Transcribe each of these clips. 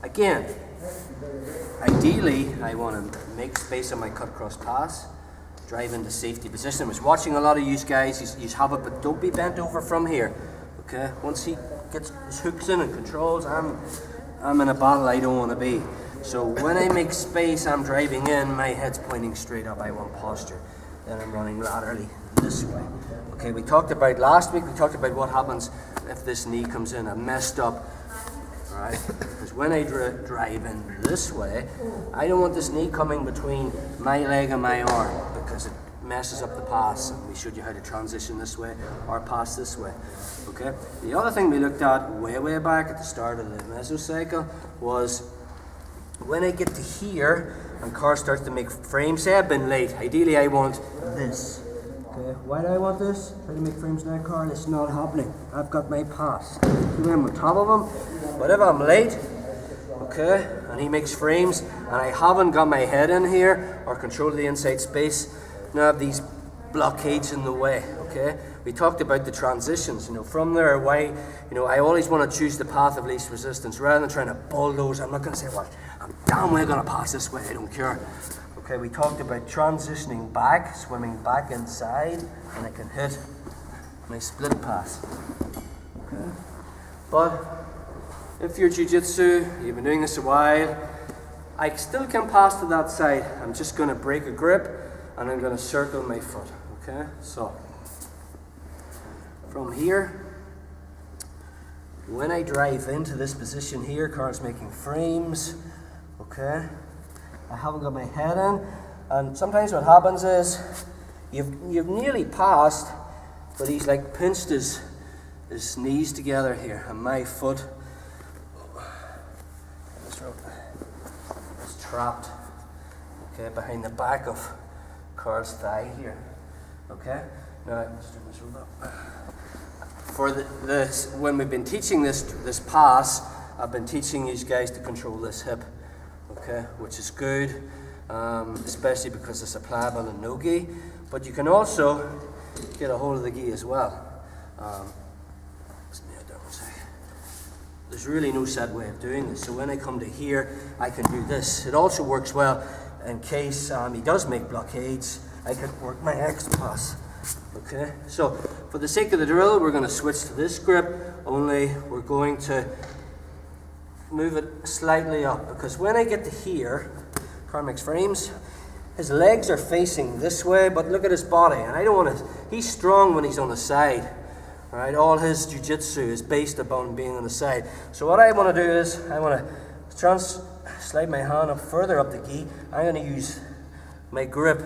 Again, ideally, I want to make space on my cut across pass, drive into safety position. I was watching a lot of you guys, you have it, but don't be bent over from here. Okay, once he gets his hooks in and controls, I'm in a battle I don't want to be. So when I make space, I'm driving in, my head's pointing straight up, I want posture. Then I'm running laterally this way. Okay, we talked about last week, we talked about what happens if this knee comes in. I'm messed up, right? Because when I drive in this way, I don't want this knee coming between my leg and my arm because it messes up the pass. And we showed you how to transition this way or pass this way. Okay. The other thing we looked at way back at the start of the mesocycle was when I get to here and car starts to make frames. Say I've been late. Ideally, I want this. Okay. Why do I want this? Try to make frames now, Carl. It's not happening. I've got my pass. See, I'm on top of him. But if I'm late, okay, and he makes frames, and I haven't got my head in here or control the inside space, now I have these blockades in the way. Okay. We talked about the transitions. From there, why, I always want to choose the path of least resistance rather than trying to bulldoze. I'm not going to say, well, I'm damn well going to pass this way. I don't care. Okay, we talked about transitioning back, swimming back inside, and I can hit my split pass. Okay. But if you're jiu-jitsu, you've been doing this a while, I still can pass to that side. I'm just going to break a grip, and I'm going to circle my foot. Okay, so from here, when I drive into this position here, car's making frames. Okay, I haven't got my head in, and sometimes what happens is you've nearly passed, but he's like pinched his knees together here, and my foot is trapped, okay, behind the back of Carl's thigh here. Okay, now let's turn this rope up. For when we've been teaching this pass, I've been teaching these guys to control this hip. Okay, which is good, especially because it's a pliable and no gi, but you can also get a hold of the gi as well. There's really no set way of doing this, so when I come to here, I can do this. It also works well in case he does make blockades. I can work my X pass. Okay, so for the sake of the drill, we're going to switch to this grip, only we're going to move it slightly up, because when I get to here, Carl makes frames, his legs are facing this way, but look at his body, and I don't want to, he's strong when he's on the side, right? All his jiu-jitsu is based upon being on the side. So what I want to do is, I want to slide my hand up further up the gi. I'm going to use my grip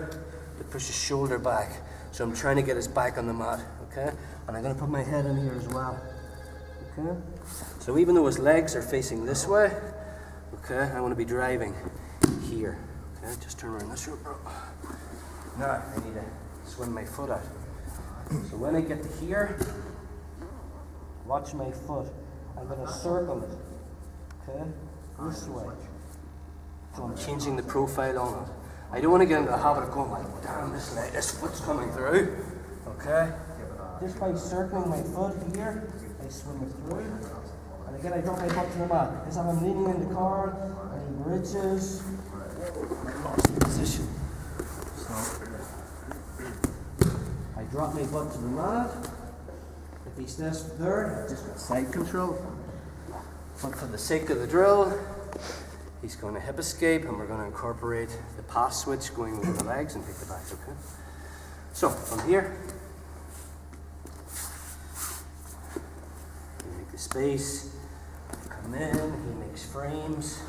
to push his shoulder back. So I'm trying to get his back on the mat, okay? And I'm going to put my head in here as well, okay? So even though his legs are facing this way, okay, I want to be driving here, okay? Just turn around this rope. Now I need to swim my foot out. So when I get to here, watch my foot. I'm going to circle it, okay? This way. So I'm changing the profile on it. I don't want to get into the habit of going like, damn, this foot's coming through. Okay? Just by circling my foot here, I swim it through. And again, I drop my butt to the mat. As I'm leaning in the car, and he bridges, I lost the position. So, I drop my butt to the mat. If he stays there, I've just got side control. But for the sake of the drill, he's going to hip escape, and we're going to incorporate the pass switch going over the legs and take the back, okay? So, from here, we make the space, come in, he makes frames,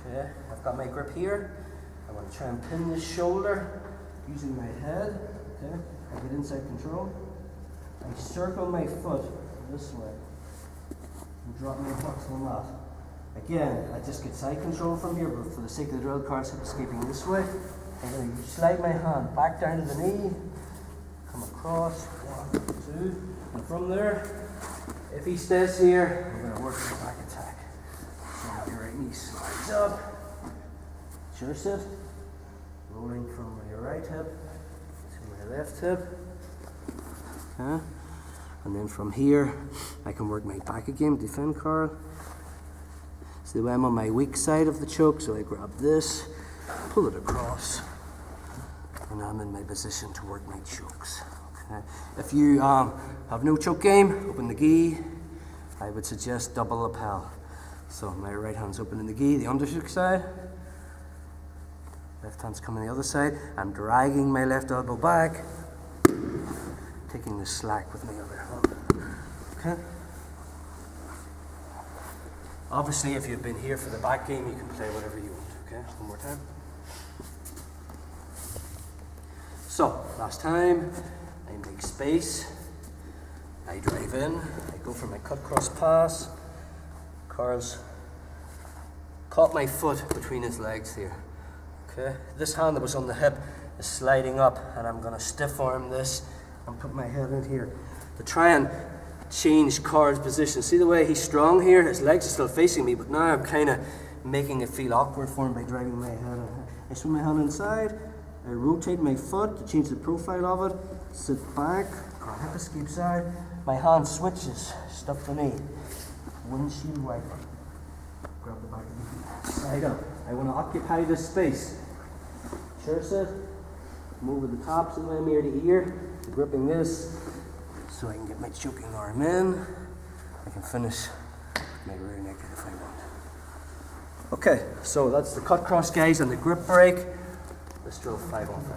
okay? I've got my grip here. I want to try and pin this shoulder using my head, okay? I get inside control. I circle my foot this way and drop my butt to the mat. Again, I just get side control from here, but for the sake of the drill, car's escaping this way. I'm going to slide my hand back down to the knee, come across, 1, 2, and from there, if he stays here, we're going to work the back attack. So your right knee slides up, sure sit, rolling from your right hip to my left hip. Okay. And then from here, I can work my back again, defend Carl. See the way I'm on my weak side of the choke, so I grab this, pull it across, and I'm in my position to work my chokes. Okay. If you have no choke game, open the gi, I would suggest double lapel. So my right hand's open in the gi, the underhook side, left hand's coming the other side. I'm dragging my left elbow back, taking the slack with my other hand. Okay. Obviously, if you've been here for the back game, you can play whatever you want. Okay, one more time. So, last time, I make space, I drive in, I go for my cut cross pass. Carl's caught my foot between his legs here. Okay, this hand that was on the hip is sliding up, and I'm going to stiff arm this and put my head in here to try and change Carl's position. See the way he's strong here? His legs are still facing me, but now I'm kind of making it feel awkward for him by dragging my head in. I swing my hand inside, I rotate my foot to change the profile of it, sit back, hip escape side, my hand switches, stuff the knee, windshield wiper, grab the back of the feet, side up. I want to occupy this space. Sure sit, come over the top, so I'm ear to ear, gripping this, so I can get my choking arm in. I can finish my rear naked if I want. Okay, so that's the cut cross, guys, and the grip break. Let's drill 5 on 5.